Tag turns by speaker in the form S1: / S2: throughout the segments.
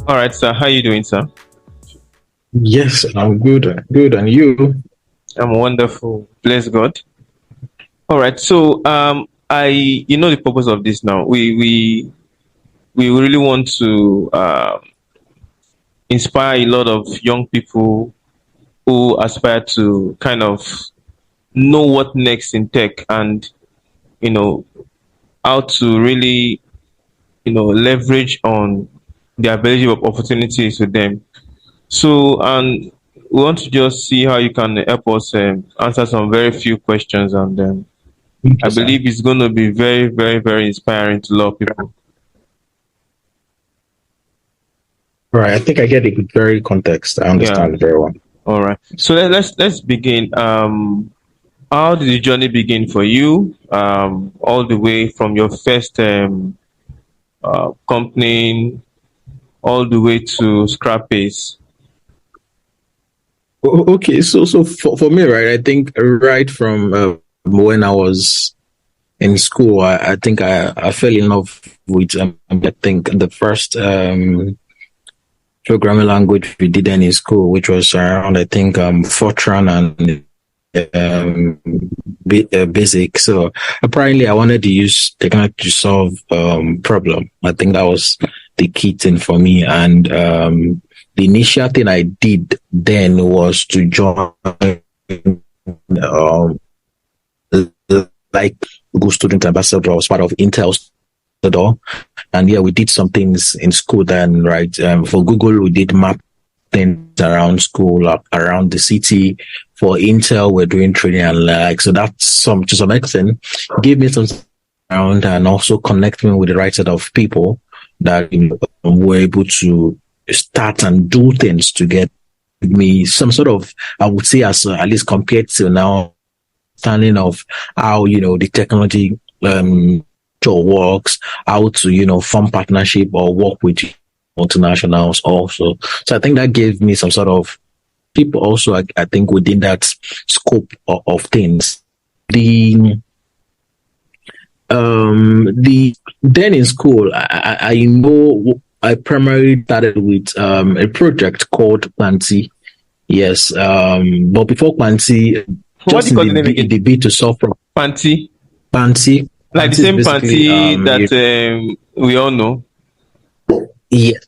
S1: All right, sir. How you doing, sir?
S2: Yes, I'm good. Good, and you?
S1: I'm wonderful. Bless God. All right. So, you know the purpose of this now. We really want to inspire a lot of young people who aspire to kind of know what next in tech, and you know how to really leverage on the ability of opportunities with them. So, and we want to just see how you can help us answer some very few questions, and I
S2: Okay, sir.
S1: believe it's going to be very, very, very inspiring to a lot of people.
S2: All right, I think I get the very context. I
S1: Yeah.
S2: understand very well.
S1: All right. So let's begin. How did the journey begin for you? All the way from your first company, all the way to Scrappace.
S2: Okay, so for me, right, I think right from when I was in school, I think I fell in love with, I think, the first programming language we did in school, which was around, I think, Fortran and Basic. So apparently, I wanted to use technology to solve problem. I think that was the key thing for me. And the initial thing I did then was to join like Google Student Ambassador. I was part of Intel's door, and yeah, we did some things in school then, right? For Google, we did map things around school, around the city. For Intel, we're doing training and like, so that's some, to some extent, gave me some around and also connect me with the right set of people that were able to start and do things to get me some sort of, I would say, as at least compared to now, understanding of how, the technology, works, how to, form partnership or work with multinationals also. So I think that gave me some sort of people also, I think within that scope of things. The then in school, I know I primarily started with a project called Planty. Yes, but before Planty,
S1: What do
S2: just
S1: you
S2: in
S1: call the name
S2: in
S1: again?
S2: the bit to solve problem.
S1: Panty,
S2: Planty,
S1: like the
S2: Planty is
S1: same
S2: basically
S1: panty that we all know.
S2: yeah,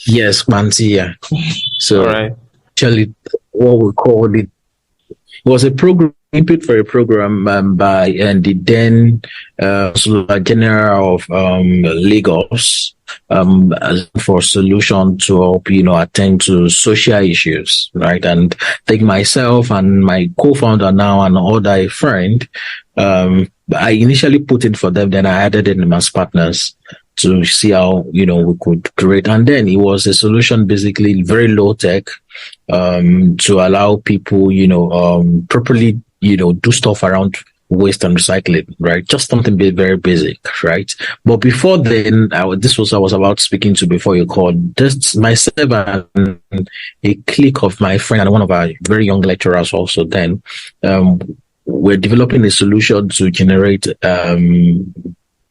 S2: yes, Planty, yeah.
S1: All
S2: So
S1: right.
S2: actually, what we called it was a program input for a program by and the then Solicitor General of Lagos for solution to help attend to social issues, right? And I think myself and my co-founder now and other friend, I initially put it for them, then I added in as partners to see how we could create, and then it was a solution basically very low tech to allow people, properly, do stuff around waste and recycling, right? Just something very basic, right? But before then, this was I was about speaking to before you called. Just myself and a clique of my friend and one of our very young lecturers also then, we're developing a solution to generate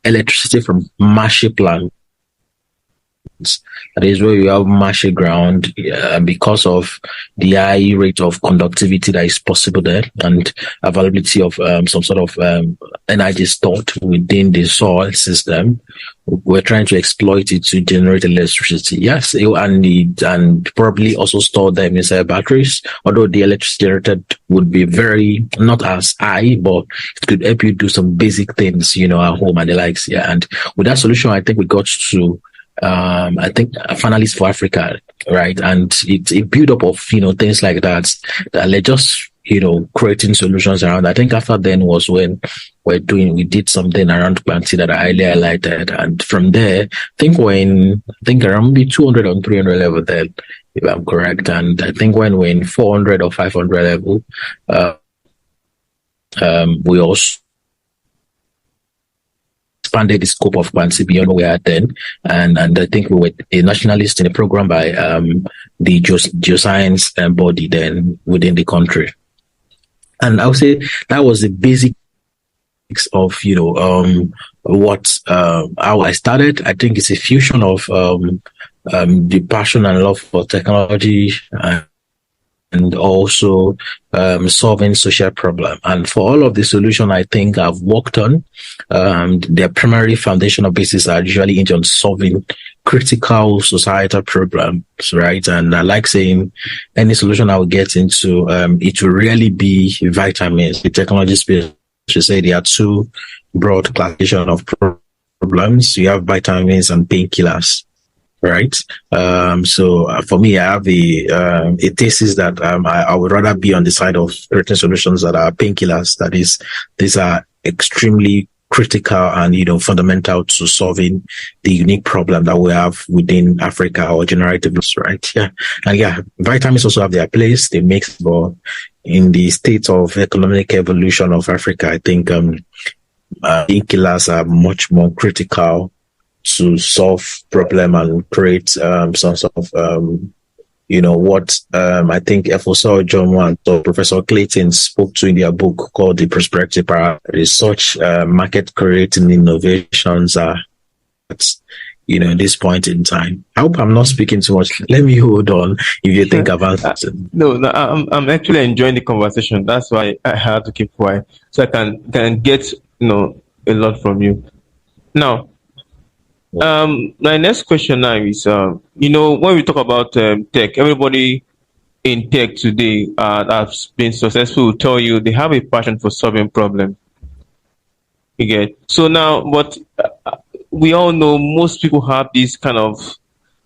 S2: electricity from marshy plants. That is where you have marshy ground because of the high rate of conductivity that is possible there and availability of some sort of energy stored within the soil system. We're trying to exploit it to generate electricity. Yes, and probably also store them inside batteries. Although the electricity generated would be very not as high, but it could help you do some basic things, at home and the likes. Yeah, and with that solution, I think we got to I think a finalist for Africa, right? And it's a build up of, things like that they're just, creating solutions around. I think after then was when we did something around Planty that I highly highlighted. And from there, I think around maybe 200 or 300 level then, if I'm correct. And I think when we're in 400 or 500 level, uh, we also expanded the scope of Quansi beyond where we are then. And I think we were a nationalist in a program by the geoscience body then within the country. And I would say that was the basics of, what how I started. I think it's a fusion of the passion and love for technology, and also solving social problem. And for all of the solution I think I've worked on, their primary foundational basis are usually into solving critical societal problems, right? And I like saying any solution I will get into, it will really be vitamins. The technology space, should say there are two broad classification of problems. You have vitamins and painkillers, right? So for me, I have a thesis that I would rather be on the side of creating solutions that are painkillers. That is, these are extremely critical and fundamental to solving the unique problem that we have within Africa or generative, right? Yeah, and yeah, vitamins also have their place. They make, but in the state of economic evolution of Africa, I think painkillers are much more critical to solve problem and create some sort of what I think Efosol John Wan or Professor Clayton spoke to in their book called The Prosperity Paradox. Research market creating innovations are at this point in time. I hope I'm not speaking too much. Let me hold on if you think about it.
S1: No, I'm actually enjoying the conversation. That's why I had to keep quiet so I can get a lot from you. Now, my next question now is, when we talk about tech, everybody in tech today that's been successful will tell you they have a passion for solving problems. You get so now, but we all know most people have this kind of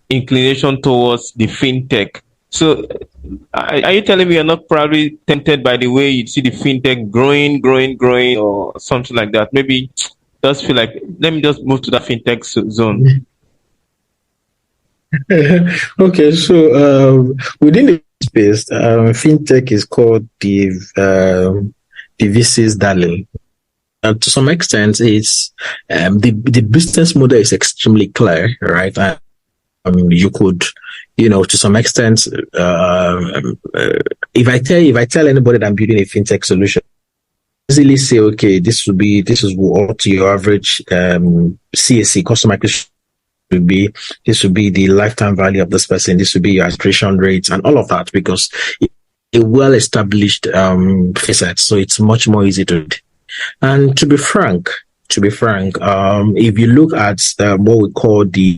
S1: inclination towards the fintech. So, are you telling me you're not probably tempted by the way you see the fintech growing, or something like that? Maybe just feel like let me just move to that fintech zone.
S2: Okay, so within the space, fintech is called the VC's darling. To some extent, it's the business model is extremely clear, right? You could, to some extent, if I tell anybody that I'm building a fintech solution, easily say, okay, this is what your average CAC, customer acquisition, would be. This would be the lifetime value of this person. This would be your attrition rates and all of that, because it's a well-established facet. So it's much more easy to do. And to be frank, if you look at what we call the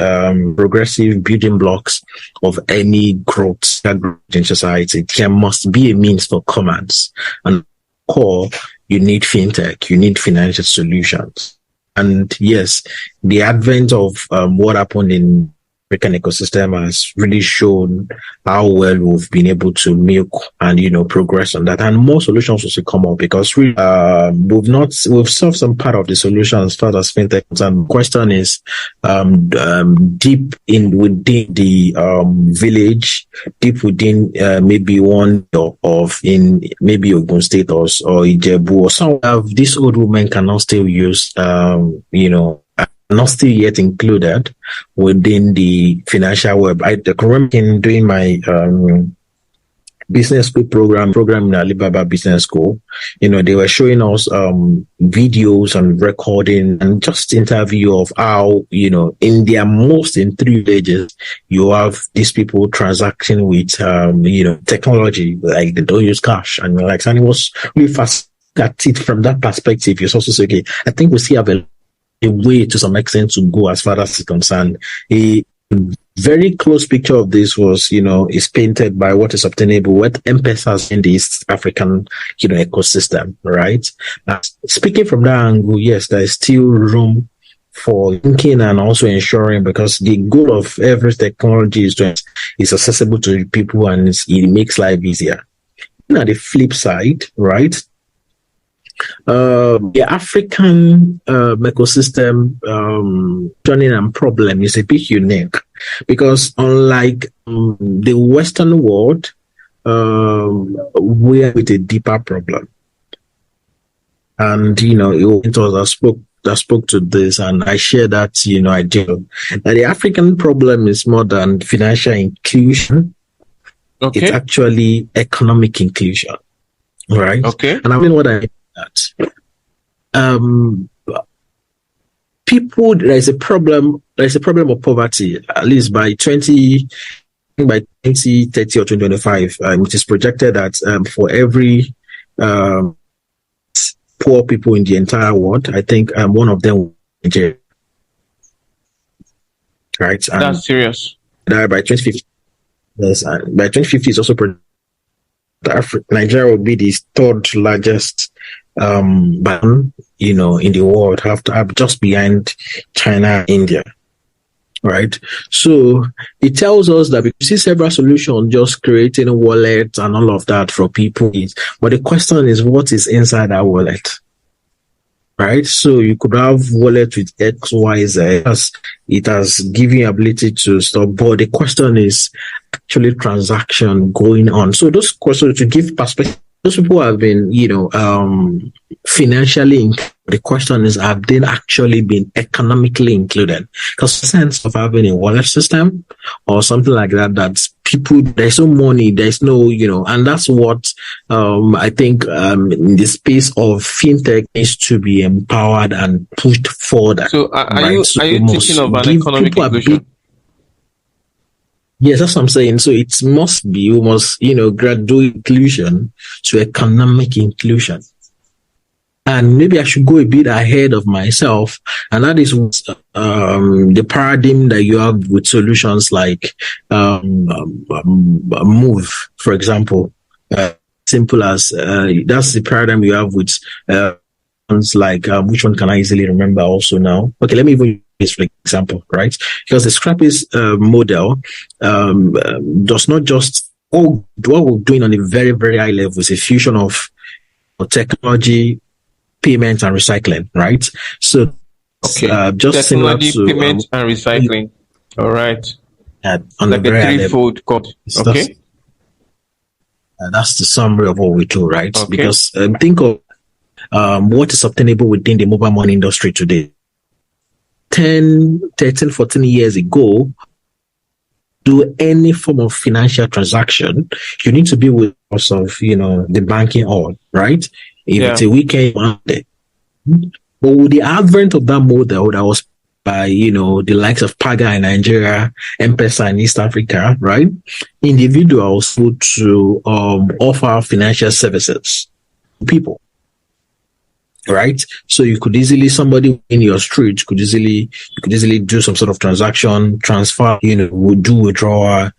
S2: progressive building blocks of any growth in society, there must be a means for commerce. And core, you need fintech, you need financial solutions. And yes, the advent of what happened in African ecosystem has really shown how well we've been able to milk and progress on that, and more solutions will come up, because we've solved some part of the solution as far as fintech. And the question is deep within the village, deep within maybe one of in maybe Ogun State or Ijebu or somewhere, these old women cannot still use not still yet included within the financial web. I remember in doing my business school program in Alibaba Business School, they were showing us videos and recording and just interview of how, in their in 3 villages, you have these people transacting with, technology, like they don't use cash. And it was really fast at it from that perspective. You're also saying, okay, I think we still have a way to some extent to go as far as it's concerned. A very close picture of this was, is painted by what is obtainable with M-Pesa's in the East African, ecosystem, right? Speaking from that angle, yes, there is still room for thinking and also ensuring, because the goal of every technology is accessible to people and it makes life easier. Now, the flip side, right? The African ecosystem turning and problem is a bit unique, because unlike the Western world, we are with a deeper problem. And it was I spoke to this, and I share that idea that the African problem is more than financial inclusion.
S1: Okay.
S2: It's actually economic inclusion, right?
S1: Okay.
S2: And I mean what I mean that people, there's a problem of poverty, at least by 2030 or 2025. It is projected that for every poor people in the entire world, I think one of them will be Nigeria, right? And
S1: That's serious.
S2: that by 2050, yes, by 2050 is also Nigeria will be the third largest ban, in the world, have just behind China and India. Right. So it tells us that we see several solutions just creating a wallet and all of that for people. But the question is, what is inside that wallet? Right. So you could have wallet with X, Y, Z. It has given you ability to stop. But the question is actually transaction going on. So those questions to give perspective. Those people have been, financially. The question is, have they actually been economically included? Because the sense of having a wallet system or something like that, that's people, there's no money, there's no, and that's what I think in the space of fintech needs to be empowered and pushed forward.
S1: So are you thinking of an economic inclusion?
S2: Yes, that's what I'm saying. So we must graduate inclusion to economic inclusion. And maybe I should go a bit ahead of myself. And that is the paradigm that you have with solutions like Move, for example. Simple as that's the paradigm you have with like which one can I easily remember also now? Okay, let me even use this for example, right? Because the Scrappy's model does not just what we're doing on a very, very high level is a fusion of technology, payment, and recycling, right? So just
S1: technology, payment, and recycling. All right.
S2: On
S1: like a threefold code. Okay.
S2: That's the summary of what we do, right?
S1: Okay.
S2: Because think of what is obtainable within the mobile money industry today. 10, 13, 14 years ago, do any form of financial transaction, you need to be with us of, the banking hall, right? If it's a weekend Monday. But with the advent of that model that was by, the likes of Paga in Nigeria, M-Pesa in East Africa, right? Individuals would to offer financial services to people. Right, so you could easily somebody in your street could easily do some sort of transaction, transfer, would do withdrawal,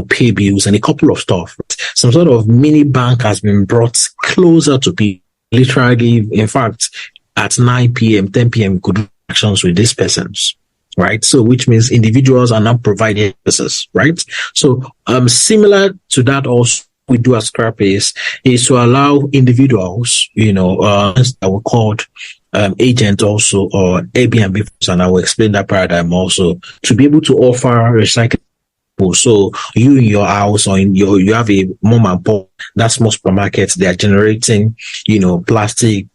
S2: pay bills and a couple of stuff. Some sort of mini bank has been brought closer to people. Literally, in fact, at 9 p.m., 10 p.m., you could do actions with these persons. Right, so which means individuals are now providing services. Right, so similar to that also. We do at Scrappy is to allow individuals, that we called agent also or Airbnb, and I will explain that paradigm also to be able to offer recycling. So you in your house or you have a mom and pop, that's small supermarkets, they are generating, plastic,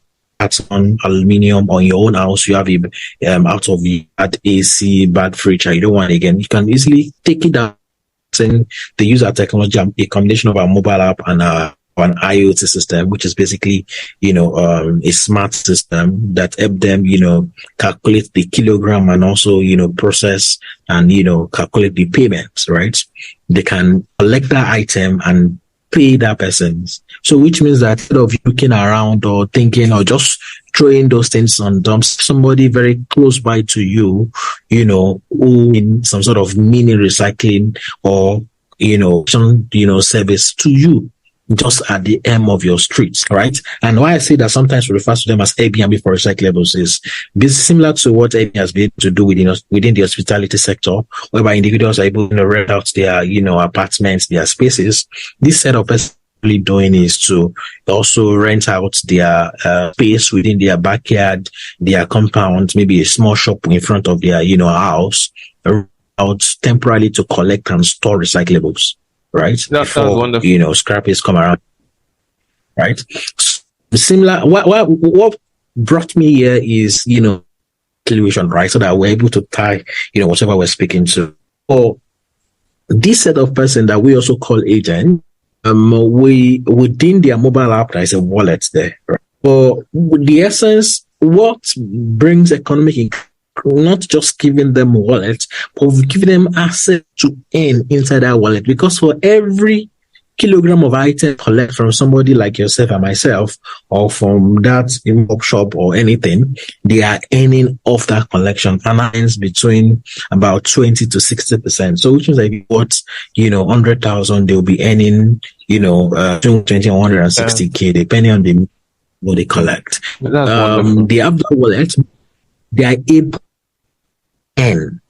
S2: on aluminium on your own house. You have out of the bad AC, bad fridge, you don't want it again. You can easily take it down. They use our technology, a combination of our mobile app and an IoT system, which is basically, a smart system that help them, calculate the kilogram and also, process and, calculate the payments, right? They can collect that item and pay that person. So which means that instead of looking around or thinking or just throwing those things on dumps, somebody very close by to you, who in some sort of mini recycling or, some, service to you just at the end of your streets, right? And why I say that sometimes we refer to them as Airbnb for recyclables is this similar to what Airbnb has been able to do within the hospitality sector, whereby individuals are able to rent out their, apartments, their spaces. This set of doing is to also rent out their space within their backyard, their compound, maybe a small shop in front of their, house, out temporarily to collect and store recyclables, right?
S1: That sounds wonderful.
S2: Scrappies come around, right? Similar. What brought me here is, inclusion, right? So that we're able to tie, whatever we're speaking to. Or this set of person that we also call agent. We within their mobile app there is a wallet there. Right? But the essence, what brings economic not just giving them wallets, but we've given them access to earn inside that wallet. Because for every kilogram of item collect from somebody like yourself and myself, or from that shop or anything, they are earning off that collection, and earns between about 20 to 60%. So which means like what, 100,000, they'll be earning, 20 or 160K, depending on what they collect.
S1: That's wonderful.
S2: They have the wallet, they are able to earn,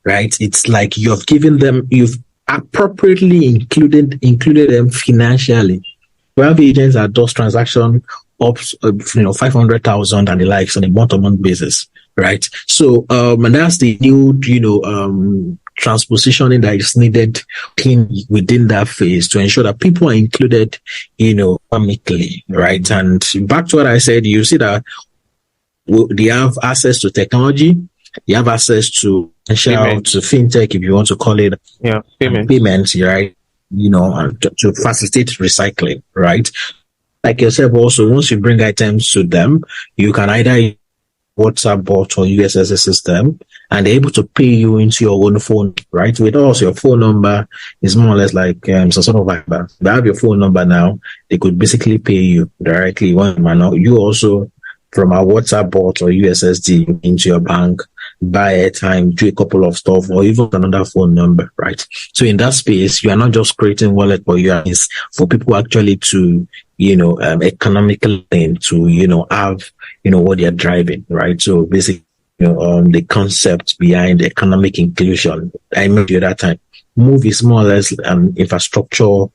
S2: right? It's like you've appropriately included them financially. We have agents that does transaction up, 500,000 and the likes on a month-to-month basis, right? So, and that's the new, transpositioning that is needed within that phase to ensure that people are included, economically, right? And back to what I said, you see that they have access to technology, you have access to fintech, if you want to call it, payments, right? To facilitate recycling, right? Like yourself, also, once you bring items to them, you can either WhatsApp bot or USSD system, and they're able to pay you into your own phone, right? With us, your phone number is more or less like some sort of Viber. They have your phone number now, they could basically pay you directly. You also, from our WhatsApp bot or USSD into your bank, buy airtime, do a couple of stuff, or even another phone number, right? So in that space, you are not just creating wallet, but you are for people actually to, economically to, have, what they are driving, right? So basically, the concept behind economic inclusion, I mentioned that time, MOVE is more or less an infrastructure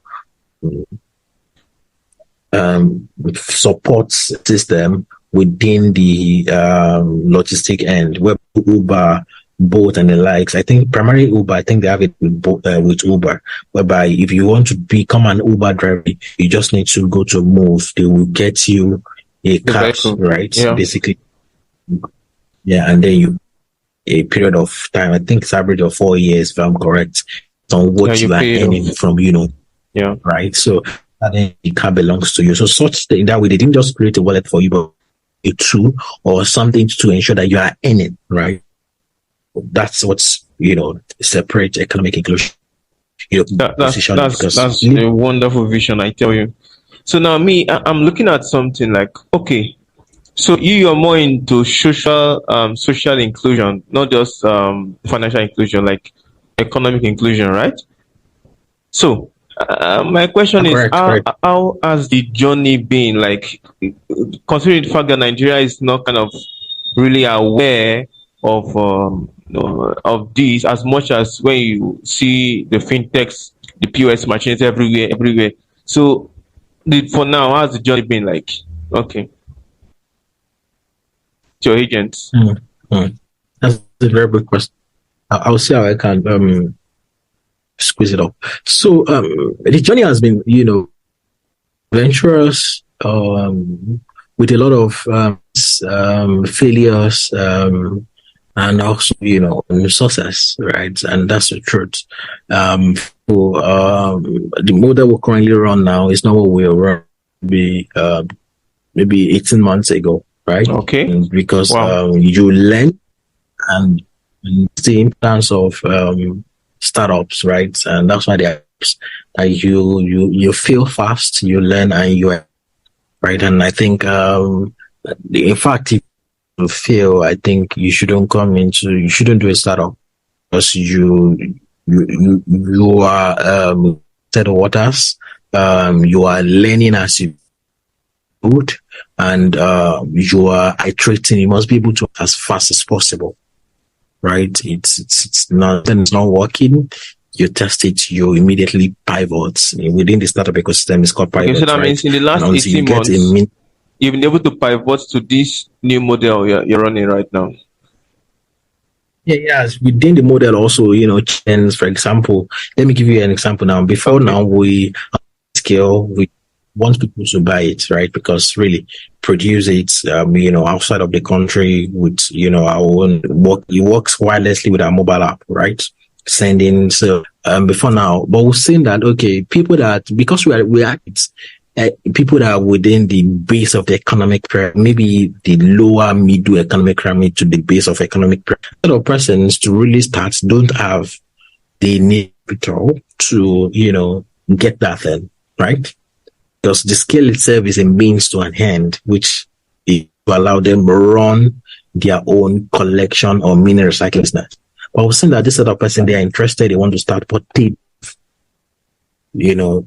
S2: support system within the logistic end, where Uber, Bolt, and the likes. I think primarily Uber. I think they have it with Uber, whereby if you want to become an Uber driver, you just need to go to MOVE. They will get you a car, right?
S1: Yeah.
S2: Basically, yeah, and then a period of time. I think it's average of 4 years, if I'm correct, on what you are earning from,
S1: yeah,
S2: right. So and then the car belongs to you. So in that way, they didn't just create a wallet for you, but a tool or something to ensure that you are earning, right? That's what's, separate economic inclusion.
S1: That's a wonderful vision, I tell you. So now I'm looking at something like, okay, so you're more into social inclusion, not just financial inclusion, like economic inclusion, right? So my question is, how has the journey been, like, considering the fact that Nigeria is not kind of really aware of this as much as when you see the fintechs, the POS machines everywhere. So for now, how's the journey been like? Okay. Your agents.
S2: That's a very good question. I'll see how I can squeeze it up. So the journey has been, adventurous, with a lot of failures, and also, success, right? And that's the truth. The model we currently run now is not what we were maybe 18 months ago, right?
S1: Okay.
S2: Because you learn and the importance of startups, right? And that's why you feel fast, you learn, and you right. And I think in fact, if you fail, I think you shouldn't do a startup, because you are set of waters. You are learning as you good, and you are iterating. You must be able to as fast as possible, right? It's not working. You test it, you immediately pivot within the startup ecosystem. It's called pivot.
S1: Okay, so that means in the last 18 months, you've been able to pivot to this new model you're running right now.
S2: Yeah, within the model also, change. For example, let me give you an example now. Before now, we want people to buy it, right? Because really produce it, outside of the country with, our own work. It works wirelessly with our mobile app, right? Sending. So before now, but we've seen that, okay, people that, because we are people that are within the base of the economic pyramid, maybe the lower middle economic pyramid to the base of economic pyramid, a lot of persons to really start don't have the need to, get that thing, right? Because the scale itself is a means to an end, which is to allow them run their own collection or mini recycling business. But we're saying that this sort of person, they are interested, they want to start, but they, the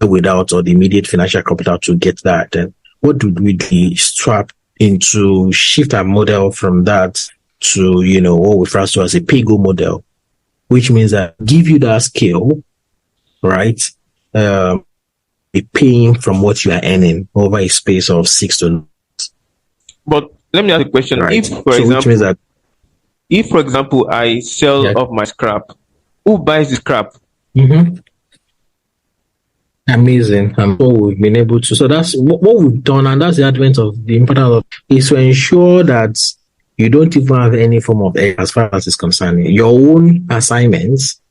S2: without or the immediate financial capital to get that. And what do we do? Strap into shift our model from that to, what we refer to as a pay-go model, which means that give you that skill, right? Be paying from what you are earning over a space of 6 to 9 months.
S1: But let me ask a question.
S2: Right.
S1: If, for example,
S2: which means that,
S1: if, for example, I sell off my scrap, who buys the scrap?
S2: Mm-hmm. Amazing. So we've been able to. So that's what we've done, and that's the advent of the importance of is to ensure that you don't even have any form of error as far as it's concerned. Your own assignments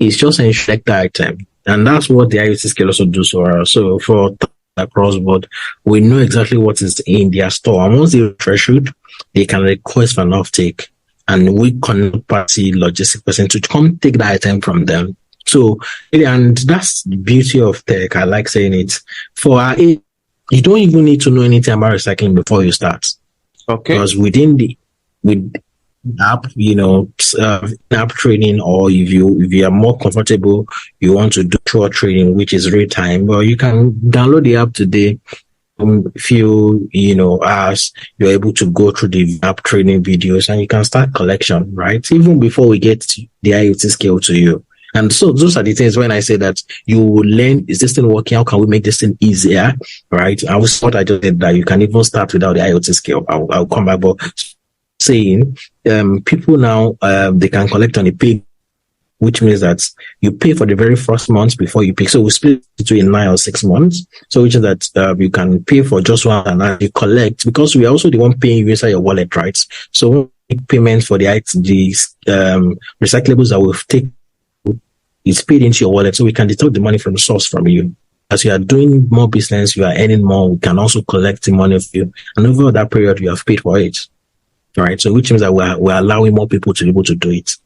S2: is just an select item, and that's what the IoT scale also does for us. So for across board, we know exactly what is in their store, and once they threshold, they can request for an offtake, and we connect party logistic person to come take the item from them. So, and that's the beauty of tech. I like saying it. For our age, you don't even need to know anything about recycling before you start.
S1: Okay.
S2: Because with app, app training, or if you are more comfortable, you want to do short training, which is real time, well, you can download the app today. Few, hours, you're able to go through the app training videos and you can start collection, right? Even before we get the IoT scale to you. And so those are the things when I say that you will learn, is this thing working? How can we make this thing easier? Right? I was what I just said that you can even start without the IoT scale. I'll come back, but saying, people now, they can collect on a pay, which means that you pay for the very first month before you pay. So we split between 9 or 6 months. So which is that, you can pay for just one and you collect, because we are also the one paying you inside your wallet, right? So payment for the recyclables that we've taken, it's paid into your wallet, so we can deduct the money from the source from you. As you are doing more business, you are earning more, we can also collect the money of you. And over that period, you have paid for it. Right? So which means that we're allowing more people to be able to do it.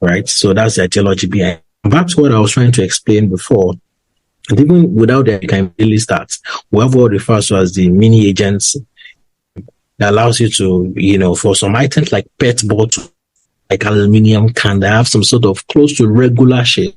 S2: Right? So that's the ideology behind. That's what I was trying to explain before. And even without that, you can really start. We have what refers to as the mini agents that allows you to, for some items like pet bottle, like aluminium can, they have some sort of close to regular shape.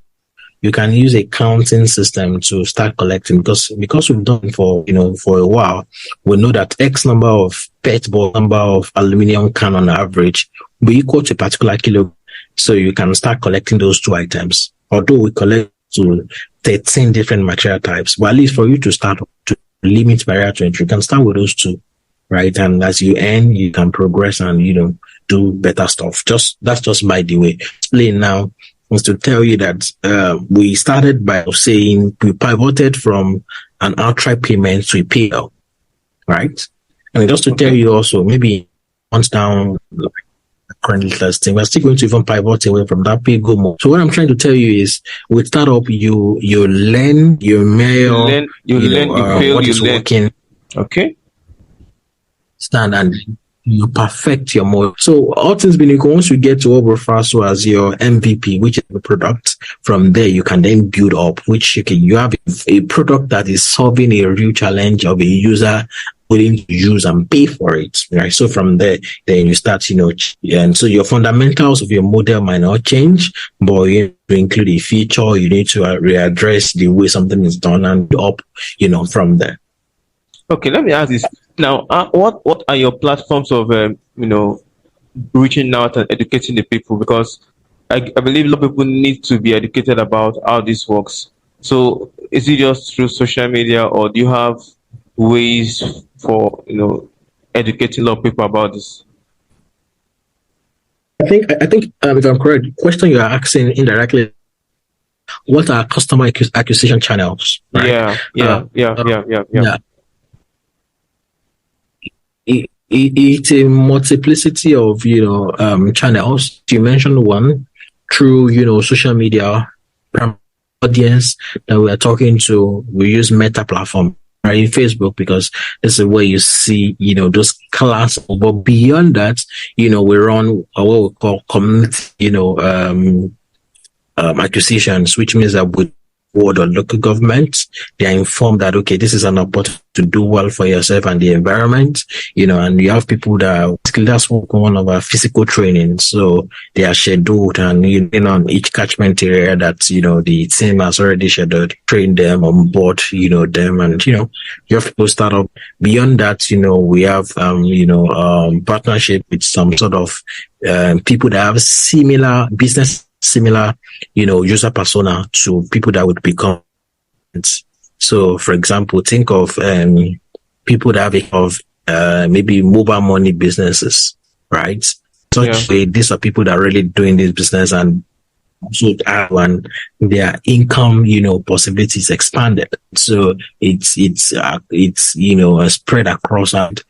S2: You can use a counting system to start collecting because we've done for a while, we know that X number of PET ball, number of aluminium can on average will be equal to a particular kilo. So you can start collecting those two items. Although we collect to 13 different material types, but at least for you to start to limit barrier to entry, you can start with those two, right? And as you earn, you can progress and, do better stuff. That's just by the way. Explain now. Was to tell you that we started by saying we pivoted from an outright payment to a payout, right? And just to tell you also, maybe once down, like currently testing, we're still going to even pivot away from that pay-go mode. So what I'm trying to tell you is, with startup, you learn, you mail,
S1: you fail,
S2: what is working.
S1: Okay.
S2: Stand and you perfect your model. So all things being equal, once you get to what refers to as your MVP, which is the product, from there you can then build up, which you have a product that is solving a real challenge of a user willing to use and pay for it, right? So from there, then you start, and so your fundamentals of your model might not change, but you need to include a feature, you need to readdress the way something is done and up, from there.
S1: Okay, let me ask this. Now, what are your platforms of, reaching out and educating the people? Because I believe a lot of people need to be educated about how this works. So is it just through social media, or do you have ways for, educating a lot of people about this?
S2: I think if I'm correct, the question you are asking indirectly, what are customer acquisition channels? Right?
S1: Yeah.
S2: It's a multiplicity of channels. You mentioned one through social media, audience that we are talking to, we use Meta platform, right, in Facebook, because this is where you see, those class. But beyond that, we run what we call community, acquisitions, which means that with board or local government, they are informed that, okay, this is an opportunity to do well for yourself and the environment, and you have people that basically that's one of our physical training. So they are scheduled, and on each catchment area that, the team has already scheduled, train them on board, them, and, you have people start up. Beyond that, we have, partnership with some sort of, people that have similar, user persona to people that would become. So, for example, think of people that have maybe mobile money businesses, right? Such way, these are people that are really doing this business, and so when their income, possibilities expanded. So it's spread across, and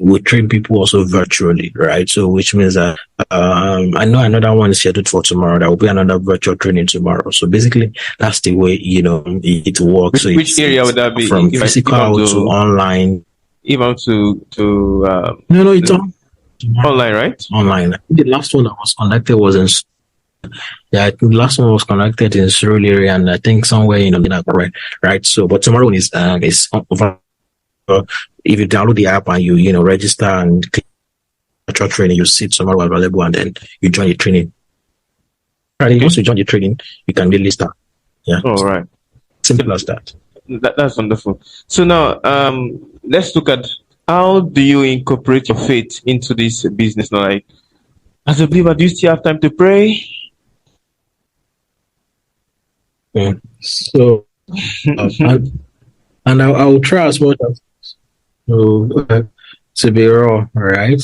S2: we train people also virtually, right? So which means that I know another one is scheduled for tomorrow. There will be another virtual training tomorrow. So basically, that's the way it works. So
S1: which area would that be?
S2: From physical to online.
S1: Even to
S2: no, it's
S1: online, right?
S2: Online. The last one that was conducted was in. Yeah, I think the last one was conducted in Surulere, and I think somewhere in Akure, right? So, but tomorrow is over. If you download the app and you register and click virtual training, you see tomorrow available, and then you join the training. Right? Okay. Once you join the training, you can really start. Yeah.
S1: All right.
S2: Simple as that.
S1: That's wonderful. So now, let's look at how do you incorporate your faith into this business now? Like, as a believer, do you still have time to pray?
S2: So, and I'll try as much as to be raw, right?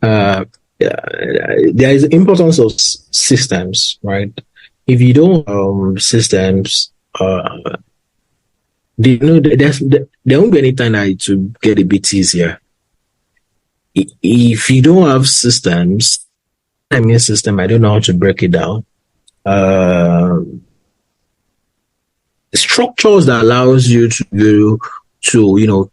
S2: There is importance of systems, right? If you don't systems, there won't be any time that to get a bit easier. If you don't have systems, I mean system, I don't know how to break it down. Structures that allows you to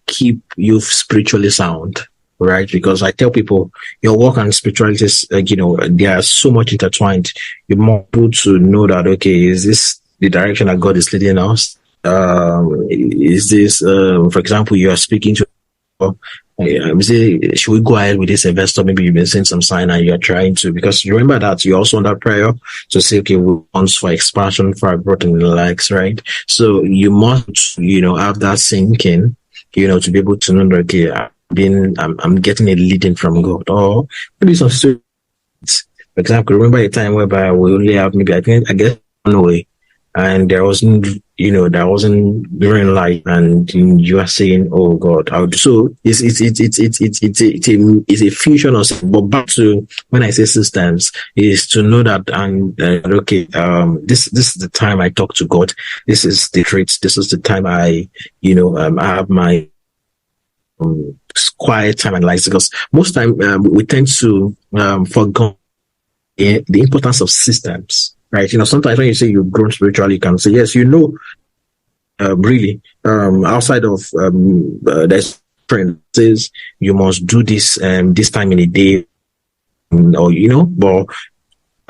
S2: keep you spiritually sound, right? Because I tell people your work and spirituality is they are so much intertwined. You're more able to know that, okay, is this the direction that God is leading us? Is this for example, you are speaking to say, should we go ahead with this investor? Maybe you've been seeing some sign and you're trying to, because you remember that you're also under prayer to say, okay, we want for expansion, for growth and the likes, right? So you must, have that sinking, to be able to know that, okay, I'm getting a leading from God. Or maybe some students, for example, remember a time whereby we only have maybe, I guess, one way, and there wasn't green light, and you are saying, "Oh God!" So it's a fusion of. But back to when I say systems, is to know that, and okay, this is the time I talk to God. This is the traits. This is the time I have my quiet time and life, because most time we tend to forget the importance of systems. Right, sometimes when you say you've grown spiritually, you can say, yes, really, outside of there's friend says you must do this this time in a day, or but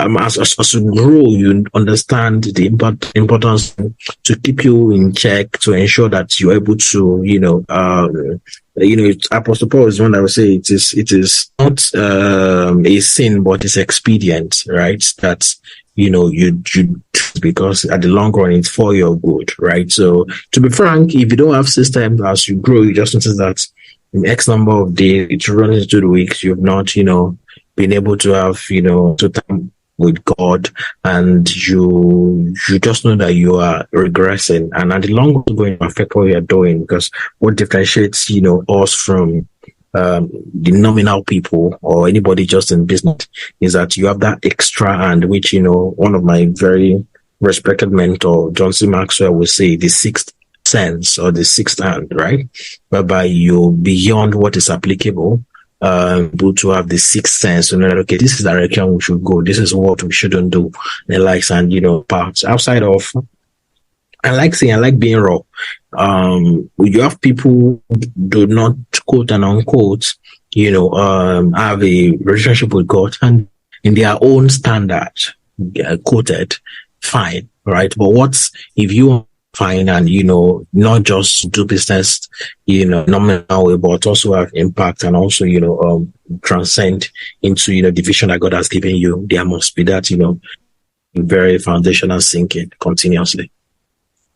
S2: as you grow, you understand the importance to keep you in check, to ensure that you're able to, Apostle Paul is one that will say it is not a sin, but it's expedient, right? That you because at the long run it's for your good, right? So to be frank, if you don't have systems, as you grow, you just notice that in X number of days, it runs into the weeks, you've not, been able to have, time with God, and you just know that you are regressing, and at the long run going to affect what you're doing, because what differentiates, us from the nominal people or anybody just in business is that you have that extra hand, which, one of my very respected mentor, John C. Maxwell, will say the sixth sense or the sixth hand, right? Whereby you're beyond what is applicable, able to have the sixth sense to know that, okay, this is the direction we should go. This is what we shouldn't do. The likes and, parts outside of I like being raw. You have people who do not, quote and unquote, have a relationship with God and in their own standard, quoted, fine, right? But what's if you fine and, not just do business, nominal way, but also have impact and also, transcend into, the vision that God has given you. There must be that, very foundational thinking continuously.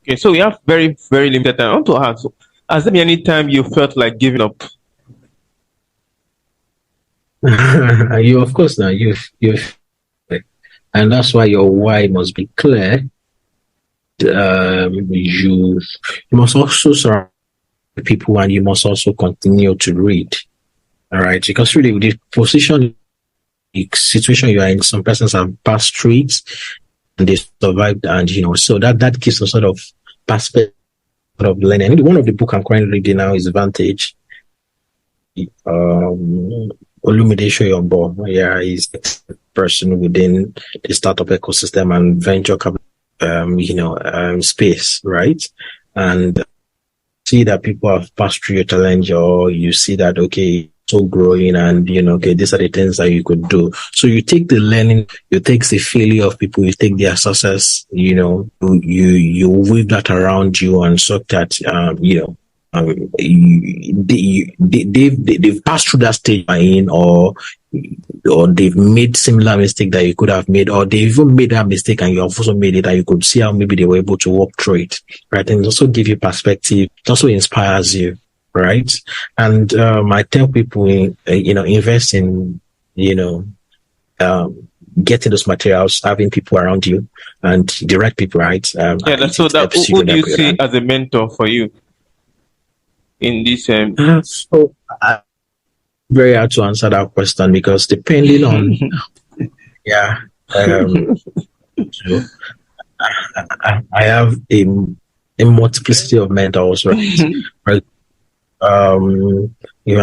S1: Okay, so we have very, very limited time. I want to ask, has there been any time you felt like giving up?
S2: You, of course, now you've, and that's why your why must be clear. You must also surround people, and you must also continue to read. All right, because really the position, the situation you are in, some persons have passed through it and they survived, and so that gives a sort of perspective of learning. One of the book I'm currently reading now is Vantage. Olumide Shoyombo, yeah, he's a person within the startup ecosystem and venture capital, space, right? And see that people have passed through your challenge, or you see that, okay, so growing and, okay, these are the things that you could do. So you take the learning, you take the failure of people, you take their success, you weave that around you and so that, they've passed through that stage in, or they've made similar mistake that you could have made, or they even made that mistake and you have also made it, and you could see how maybe they were able to walk through it, right? And it also give you perspective. It also inspires you, right? And I tell people, invest in, getting those materials, having people around you, and the right people, right?
S1: Yeah, so that who do you see as a mentor for you in this?
S2: So very hard to answer that question because depending on, yeah, so I have a multiplicity of mentors, right?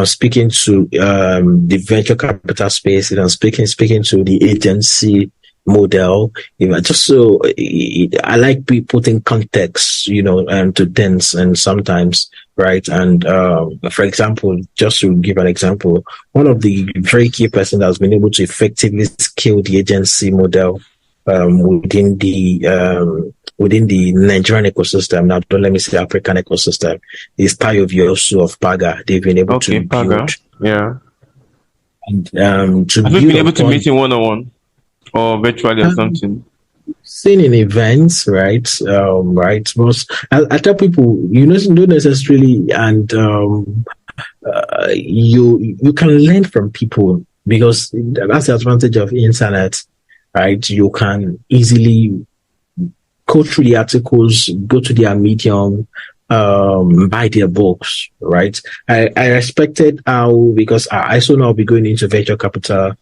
S2: Speaking to the venture capital space, speaking to the agency model, just so I like putting context, to things, and sometimes, right? And for example, just to give an example, one of the very key person that has been able to effectively scale the agency model within the Nigerian ecosystem. Now, don't let me say African ecosystem. Is Tayo Viosu of Paga. They've been able to build.
S1: Paga. Yeah.
S2: And
S1: have you been able to meet him one-on-one or virtually or something?
S2: Seen in events, right? Right. But I tell people, don't necessarily, and you can learn from people because that's the advantage of internet, right? You can easily go through the articles, go to their Medium, buy their books, right? I respected how, because I also now be going into venture capital,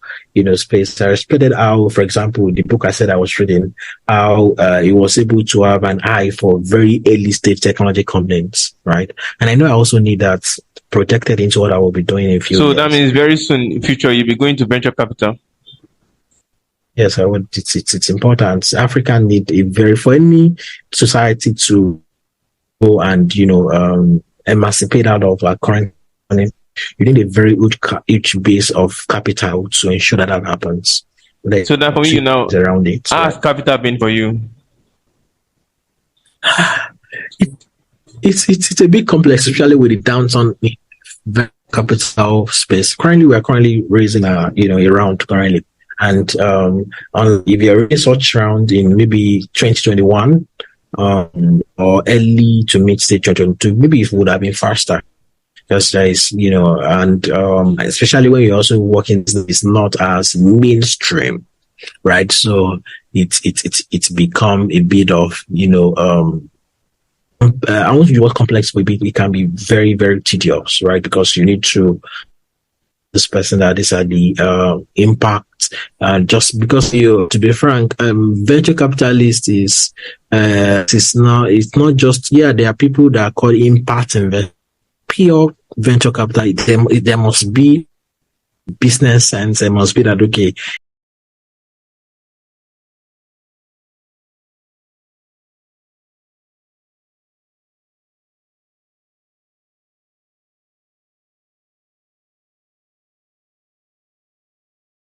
S2: space. I respected how, for example, the book I said I was reading, how it was able to have an eye for very early stage technology companies, right? And I know I also need that projected into what I will be doing in a few years.
S1: So that means very soon in future you'll be going to venture capital.
S2: Yes, I would. It's important. Africa need for any society to go and emancipate out of our current. You need a very huge base of capital to ensure that happens.
S1: So that for you now,
S2: around it.
S1: How has capital been for you?
S2: It's a bit complex, especially with the downtown capital space. We're currently raising a round currently. And if you're in such round in maybe 2021 or early to mid stage 2022, maybe it would have been faster. Because there is, and especially when you're also working, it's not as mainstream, right? So it's become a bit of, I won't use what complex, but it can be very, very tedious, right? Because you need to this person that these are the impact, just because to be frank, venture capitalist is it's not just there are people that are called impact investors. Pure venture capital, there must be business sense. There must be that, okay,